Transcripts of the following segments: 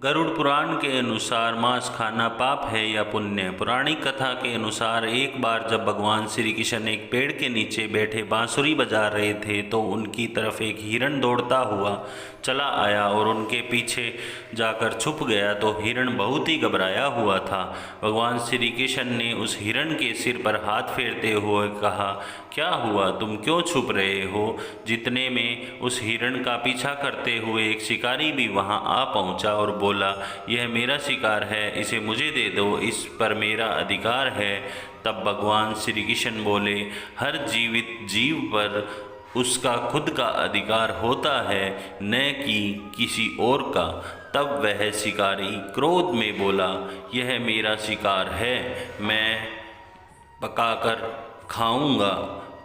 गरुड़ पुराण के अनुसार मांस खाना पाप है या पुण्य। पौराणिक कथा के अनुसार एक बार जब भगवान श्री कृष्ण एक पेड़ के नीचे बैठे बांसुरी बजा रहे थे तो उनकी तरफ एक हिरण दौड़ता हुआ चला आया और उनके पीछे जाकर छुप गया। तो हिरण बहुत ही घबराया हुआ था। भगवान श्री कृष्ण ने उस हिरण के सिर पर हाथ फेरते हुए कहा, क्या हुआ, तुम क्यों छुप रहे हो? जितने में उस हिरण का पीछा करते हुए एक शिकारी भी वहां आ पहुंचा और बोला, यह मेरा शिकार है, इसे मुझे दे दो, इस पर मेरा अधिकार है। तब भगवान श्री कृष्ण बोले, हर जीवित जीव पर उसका खुद का अधिकार होता है, न कि किसी और का। तब वह शिकारी क्रोध में बोला, यह मेरा शिकार है, मैं पकाकर खाऊंगा।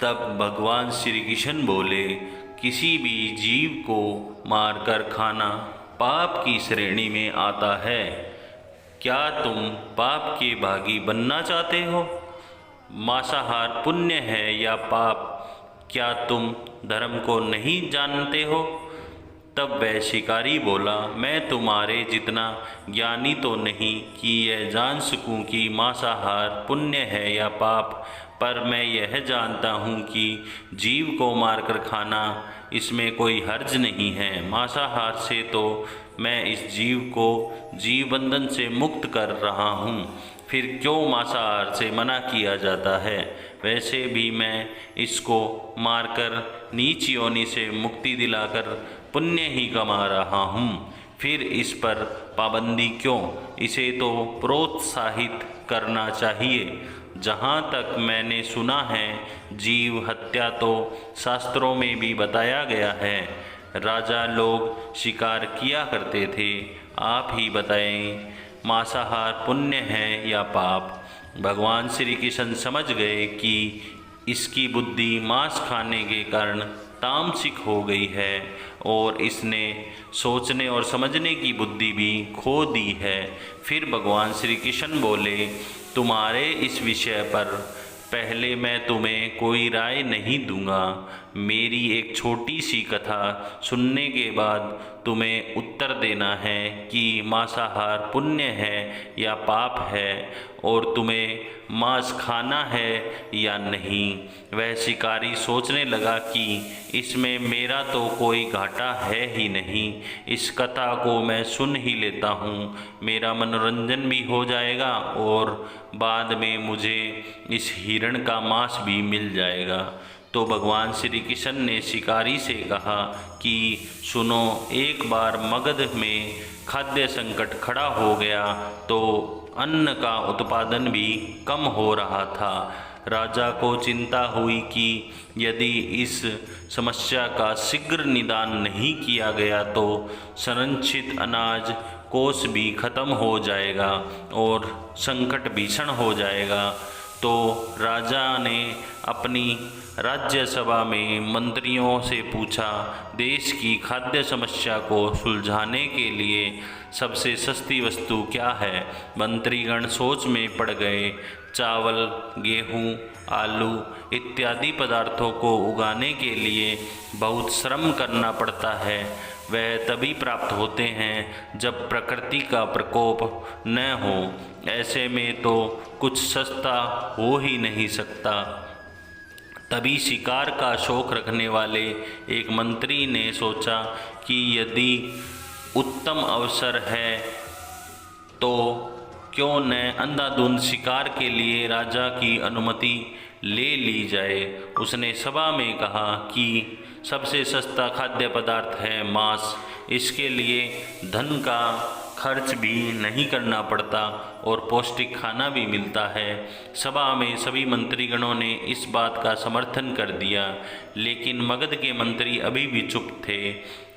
तब भगवान श्री कृष्ण बोले, किसी भी जीव को मारकर खाना पाप की श्रेणी में आता है। क्या तुम पाप के भागी बनना चाहते हो? मांसाहार पुण्य है या पाप? क्या तुम धर्म को नहीं जानते हो? तब वह शिकारी बोला, मैं तुम्हारे जितना ज्ञानी तो नहीं कि यह जान सकूं कि मांसाहार पुण्य है या पाप, पर मैं यह जानता हूँ कि जीव को मारकर खाना, इसमें कोई हर्ज नहीं है। मांसाहार से तो मैं इस जीव को जीव बंधन से मुक्त कर रहा हूँ, फिर क्यों मांसाहार से मना किया जाता है? वैसे भी मैं इसको मारकर नीच योनि से मुक्ति दिलाकर पुण्य ही कमा रहा हूँ, फिर इस पर पाबंदी क्यों? इसे तो प्रोत्साहित करना चाहिए। जहाँ तक मैंने सुना है, जीव हत्या तो शास्त्रों में भी बताया गया है। राजा लोग शिकार किया करते थे। आप ही बताएं, मांसाहार पुण्य है या पाप? भगवान श्री कृष्ण समझ गए कि इसकी बुद्धि मांस खाने के कारण तामसिक हो गई है और इसने सोचने और समझने की बुद्धि भी खो दी है। फिर भगवान श्री कृष्ण बोले, तुम्हारे इस विषय पर पहले मैं तुम्हें कोई राय नहीं दूंगा। मेरी एक छोटी सी कथा सुनने के बाद तुम्हें उत्तर देना है कि मांसाहार पुण्य है या पाप है और तुम्हें मांस खाना है या नहीं। वह शिकारी सोचने लगा कि इसमें मेरा तो कोई घाटा है ही नहीं, इस कथा को मैं सुन ही लेता हूँ, मेरा मनोरंजन भी हो जाएगा और बाद में मुझे इस हिरण का मांस भी मिल जाएगा। तो भगवान श्री कृष्ण ने शिकारी से कहा कि सुनो, एक बार मगध में खाद्य संकट खड़ा हो गया तो अन्न का उत्पादन भी कम हो रहा था। राजा को चिंता हुई कि यदि इस समस्या का शीघ्र निदान नहीं किया गया तो संरक्षित अनाज कोष भी खत्म हो जाएगा और संकट भीषण हो जाएगा। तो राजा ने अपनी राज्यसभा में मंत्रियों से पूछा, देश की खाद्य समस्या को सुलझाने के लिए सबसे सस्ती वस्तु क्या है? मंत्रीगण सोच में पड़ गए। चावल, गेहूं, आलू इत्यादि पदार्थों को उगाने के लिए बहुत श्रम करना पड़ता है। वह तभी प्राप्त होते हैं जब प्रकृति का प्रकोप न हो। ऐसे में तो कुछ सस्ता हो ही नहीं सकता। तभी शिकार का शौक रखने वाले एक मंत्री ने सोचा कि यदि उत्तम अवसर है तो क्यों न अंधाधुंध शिकार के लिए राजा की अनुमति ले ली जाए। उसने सभा में कहा कि सबसे सस्ता खाद्य पदार्थ है मांस, इसके लिए धन का खर्च भी नहीं करना पड़ता और पौष्टिक खाना भी मिलता है। सभा में सभी मंत्रीगणों ने इस बात का समर्थन कर दिया, लेकिन मगध के मंत्री अभी भी चुप थे।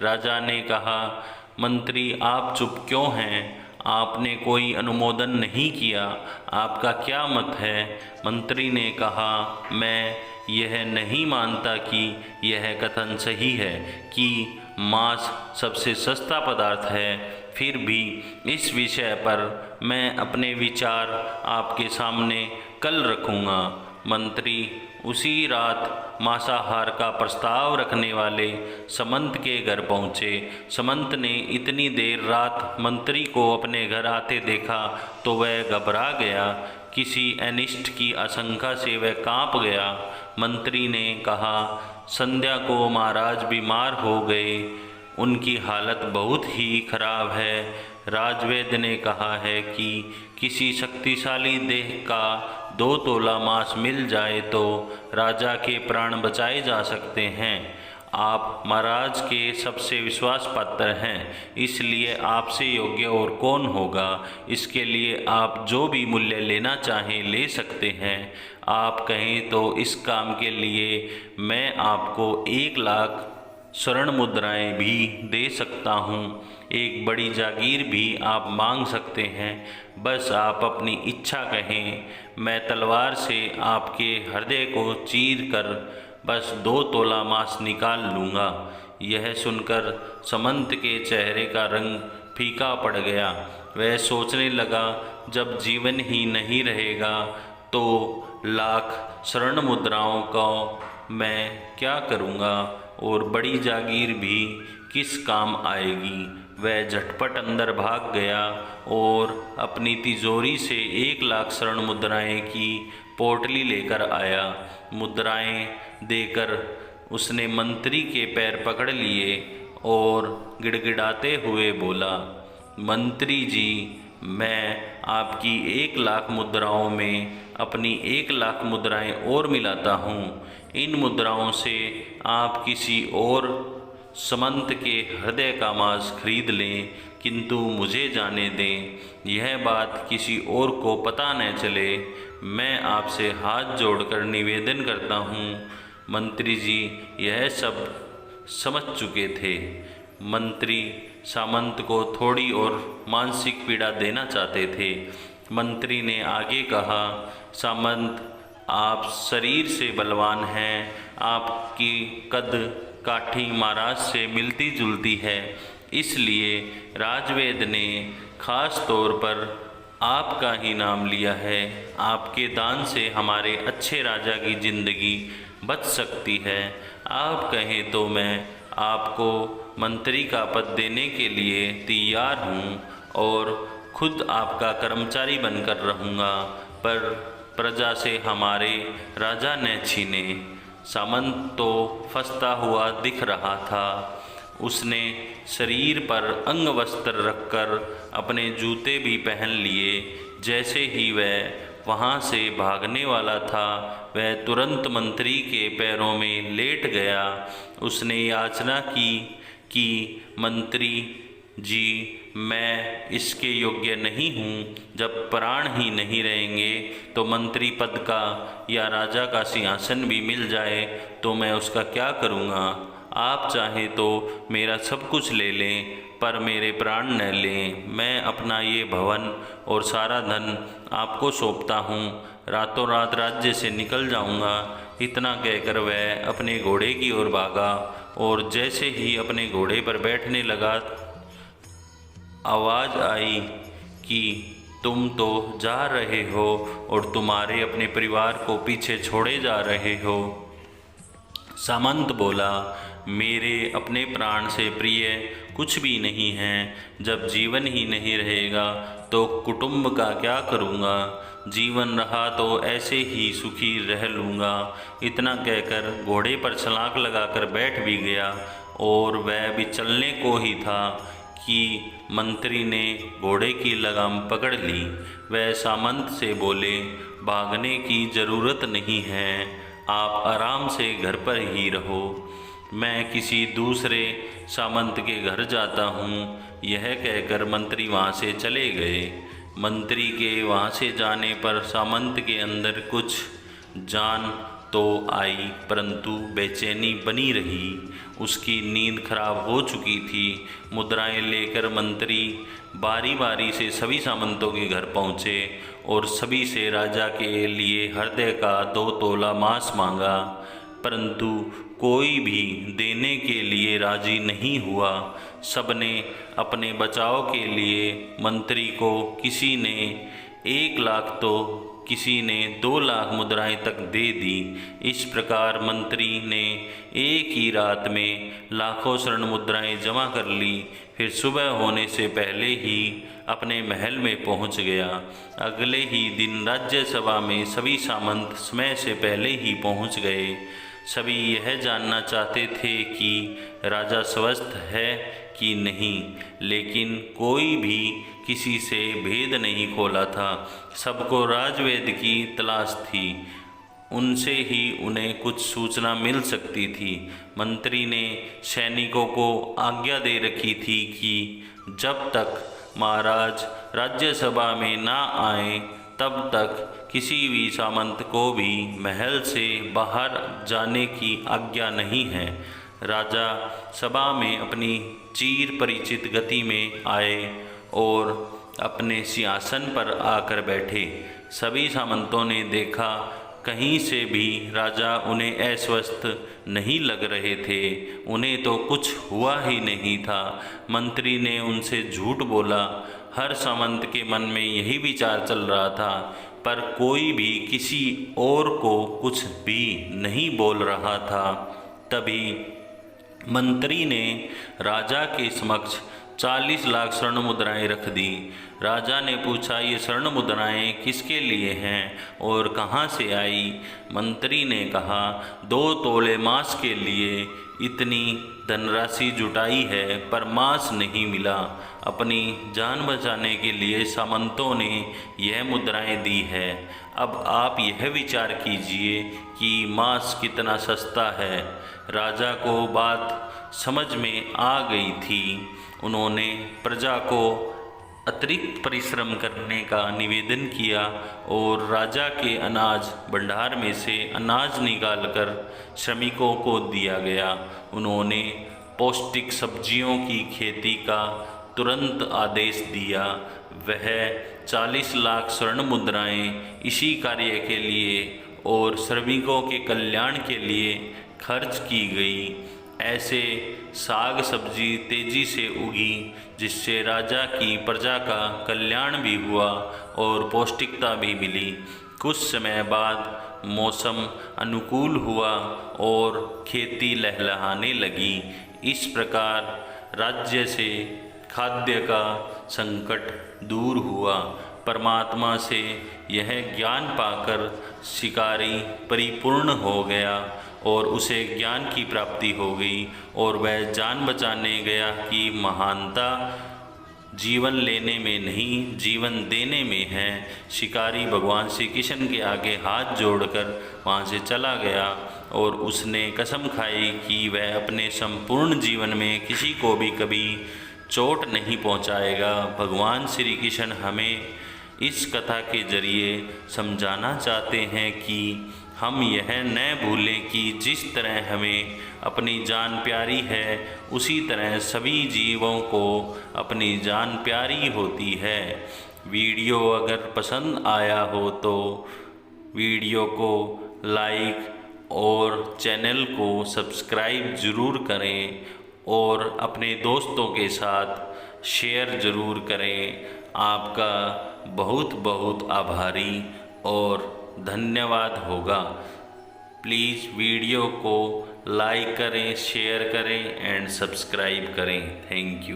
राजा ने कहा, मंत्री आप चुप क्यों हैं? आपने कोई अनुमोदन नहीं किया, आपका क्या मत है? मंत्री ने कहा, मैं यह नहीं मानता कि यह कथन सही है कि मांस सबसे सस्ता पदार्थ है, फिर भी इस विषय पर मैं अपने विचार आपके सामने कल रखूँगा। मंत्री उसी रात मांसाहार का प्रस्ताव रखने वाले समंत के घर पहुँचे। समंत ने इतनी देर रात मंत्री को अपने घर आते देखा तो वह घबरा गया। किसी अनिष्ट की आशंका से वह कांप गया। मंत्री ने कहा, संध्या को महाराज बीमार हो गए, उनकी हालत बहुत ही खराब है। राजवैद्य ने कहा है कि किसी शक्तिशाली देह का 2 तोला मांस मिल जाए तो राजा के प्राण बचाए जा सकते हैं। आप महाराज के सबसे विश्वास पात्र हैं, इसलिए आपसे योग्य और कौन होगा। इसके लिए आप जो भी मूल्य लेना चाहें ले सकते हैं। आप कहें तो इस काम के लिए मैं आपको 1 लाख स्वर्ण मुद्राएं भी दे सकता हूँ। एक बड़ी जागीर भी आप मांग सकते हैं। बस आप अपनी इच्छा कहें, मैं तलवार से आपके हृदय को चीर कर बस 2 तोला मांस निकाल लूँगा। यह सुनकर समंत के चेहरे का रंग फीका पड़ गया। वह सोचने लगा, जब जीवन ही नहीं रहेगा तो लाख स्वर्ण मुद्राओं को मैं क्या करूँगा, और बड़ी जागीर भी किस काम आएगी। वह झटपट अंदर भाग गया और अपनी तिजोरी से 1 लाख स्वर्ण मुद्राएं की पोटली लेकर आया। मुद्राएं देकर उसने मंत्री के पैर पकड़ लिए और गिड़गिड़ाते हुए बोला, मंत्री जी, मैं आपकी 1 लाख मुद्राओं में अपनी 1 लाख मुद्राएं और मिलाता हूँ। इन मुद्राओं से आप किसी और समंत के हृदय का मांस खरीद लें, किंतु मुझे जाने दें, यह बात किसी और को पता न चले। मैं आपसे हाथ जोड़कर निवेदन करता हूँ। मंत्री जी यह सब समझ चुके थे। मंत्री सामंत को थोड़ी और मानसिक पीड़ा देना चाहते थे। मंत्री ने आगे कहा, सामंत, आप शरीर से बलवान हैं, आपकी कद काठी महाराज से मिलती जुलती है, इसलिए राजवेद ने खास तौर पर आपका ही नाम लिया है। आपके दान से हमारे अच्छे राजा की जिंदगी बच सकती है। आप कहें तो मैं आपको मंत्री का पद देने के लिए तैयार हूँ और खुद आपका कर्मचारी बनकर रहूँगा, पर प्रजा से हमारे राजा ने छीने। सामंत तो फंसता हुआ दिख रहा था। उसने शरीर पर अंग वस्त्र रखकर अपने जूते भी पहन लिए। जैसे ही वह वहाँ से भागने वाला था, वह तुरंत मंत्री के पैरों में लेट गया। उसने याचना की कि मंत्री जी, मैं इसके योग्य नहीं हूँ। जब प्राण ही नहीं रहेंगे तो मंत्री पद का या राजा का सिंहासन भी मिल जाए तो मैं उसका क्या करूँगा। आप चाहें तो मेरा सब कुछ ले लें, पर मेरे प्राण न लें। मैं अपना ये भवन और सारा धन आपको सौंपता हूँ। रातों रात राज्य से निकल जाऊँगा। इतना कहकर वह अपने घोड़े की ओर भागा और जैसे ही अपने घोड़े पर बैठने लगा, आवाज़ आई कि तुम तो जा रहे हो और तुम्हारे अपने परिवार को पीछे छोड़े जा रहे हो। सामंत बोला, मेरे अपने प्राण से प्रिय कुछ भी नहीं है। जब जीवन ही नहीं रहेगा तो कुटुंब का क्या करूँगा। जीवन रहा तो ऐसे ही सुखी रह लूँगा। इतना कहकर घोड़े पर छलांग लगाकर बैठ भी गया और वह भी चलने को ही था कि मंत्री ने घोड़े की लगाम पकड़ ली। वह सामंत से बोले, भागने की ज़रूरत नहीं है, आप आराम से घर पर ही रहो। मैं किसी दूसरे सामंत के घर जाता हूँ। यह कहकर मंत्री वहाँ से चले गए। मंत्री के वहाँ से जाने पर सामंत के अंदर कुछ जान तो आई, परंतु बेचैनी बनी रही। उसकी नींद खराब हो चुकी थी। मुद्राएं लेकर मंत्री बारी बारी से सभी सामंतों के घर पहुँचे और सभी से राजा के लिए हृदय का 2 तोला मांस मांगा, परंतु कोई भी देने के लिए राजी नहीं हुआ। सबने अपने बचाव के लिए मंत्री को, किसी ने 1 लाख तो किसी ने 2 लाख मुद्राएं तक दे दी। इस प्रकार मंत्री ने एक ही रात में लाखों स्वर्ण मुद्राएं जमा कर ली। फिर सुबह होने से पहले ही अपने महल में पहुंच गया। अगले ही दिन राज्यसभा में सभी सामंत समय से पहले ही पहुंच गए। सभी यह जानना चाहते थे कि राजा स्वस्थ है कि नहीं, लेकिन कोई भी किसी से भेद नहीं खोला था। सबको राजवेद की तलाश थी, उनसे ही उन्हें कुछ सूचना मिल सकती थी। मंत्री ने सैनिकों को आज्ञा दे रखी थी कि जब तक महाराज राज्यसभा में ना आए तब तक किसी भी सामंत को भी महल से बाहर जाने की आज्ञा नहीं है। राजा सभा में अपनी चिर परिचित गति में आए और अपने सिंहासन पर आकर बैठे। सभी सामंतों ने देखा कहीं से भी राजा उन्हें अस्वस्थ नहीं लग रहे थे। उन्हें तो कुछ हुआ ही नहीं था। मंत्री ने उनसे झूठ बोला। हर सामंत के मन में यही विचार चल रहा था, पर कोई भी किसी और को कुछ भी नहीं बोल रहा था। तभी मंत्री ने राजा के समक्ष 40 लाख स्वर्ण मुद्राएं रख दी। राजा ने पूछा, ये स्वर्ण मुद्राएं किसके लिए हैं और कहाँ से आई? मंत्री ने कहा, 2 तोले मांस के लिए इतनी धनराशि जुटाई है, पर मांस नहीं मिला। अपनी जान बचाने के लिए सामंतों ने यह मुद्राएं दी है। अब आप यह विचार कीजिए कि मांस कितना सस्ता है। राजा को बात समझ में आ गई थी। उन्होंने प्रजा को अतिरिक्त परिश्रम करने का निवेदन किया और राजा के अनाज भंडार में से अनाज निकालकर श्रमिकों को दिया गया। उन्होंने पौष्टिक सब्जियों की खेती का तुरंत आदेश दिया। वह 40 लाख स्वर्ण मुद्राएं इसी कार्य के लिए और श्रमिकों के कल्याण के लिए खर्च की गई। ऐसे साग सब्जी तेजी से उगी, जिससे राजा की प्रजा का कल्याण भी हुआ और पौष्टिकता भी मिली। कुछ समय बाद मौसम अनुकूल हुआ और खेती लहलहाने लगी। इस प्रकार राज्य से खाद्य का संकट दूर हुआ। परमात्मा से यह ज्ञान पाकर शिकारी परिपूर्ण हो गया और उसे ज्ञान की प्राप्ति हो गई और वह जान बचाने गया कि महानता जीवन लेने में नहीं, जीवन देने में है। शिकारी भगवान श्री कृष्ण के आगे हाथ जोड़कर वहाँ से चला गया और उसने कसम खाई कि वह अपने संपूर्ण जीवन में किसी को भी कभी चोट नहीं पहुँचाएगा। भगवान श्री कृष्ण हमें इस कथा के जरिए समझाना चाहते हैं कि हम यह न भूलें कि जिस तरह हमें अपनी जान प्यारी है, उसी तरह सभी जीवों को अपनी जान प्यारी होती है। वीडियो अगर पसंद आया हो तो वीडियो को लाइक और चैनल को सब्सक्राइब ज़रूर करें और अपने दोस्तों के साथ शेयर ज़रूर करें। आपका बहुत बहुत आभारी और धन्यवाद होगा। प्लीज़ वीडियो को लाइक करें, शेयर करें एंड सब्सक्राइब करें। Thank you.